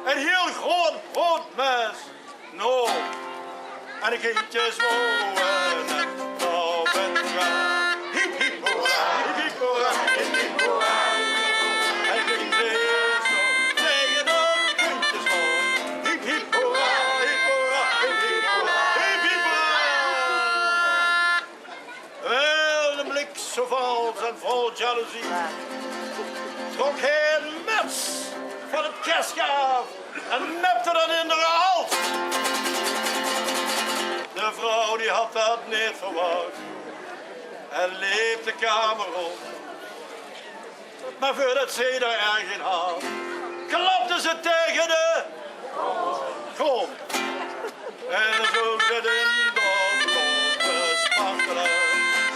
Een heel groot mes. Nou, en de kindjes wonen nou ben gaan. Hiep, hiep, hoera, hiep, hiep, hoera, hiep, hiep, hoera. En ging ze eerst zo tegen de kindjes wonen. Hiep, hiep, hoera, hiep, hoera, hiep, hiep, hoera, hiep, hiep, hoera. Wel, de blik zo vals en vol jaloezie trok hij een muts van het kerstje af en nepte dan in de hals. De vrouw die had dat niet verwacht en liep de kamer rond. Maar voordat ze er erg in had, klapte ze tegen de grond. En zo zit in de blonde spartelen.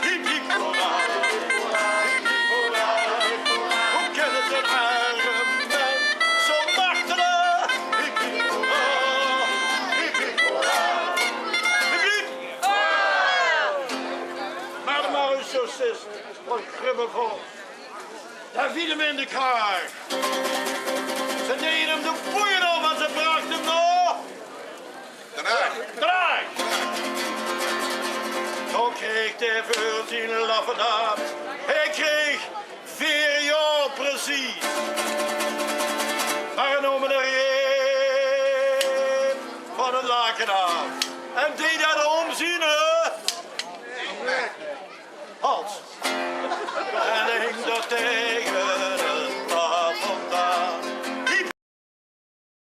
Hiep, hiep, hoera, hiep, hoera, hiep, hiep, hoera, hiep, hoera. Hoe kennen ze het arme mens zo martelen? Hiep, hiep, hoera, hiep, hiep, hoera, hiep, hiep, hoera. Maar de marechaussist was grimmevol. Daar viel hem in de kraag. Ze deden hem de boeien op en ze brachten hem nog. Draag! Toen kreeg hij voor zijn laffenaat. Hij kreeg 4 jaar precies. Maar genomen er een van het laken af. En deed dat omzien, hals. En hij hing dat tegen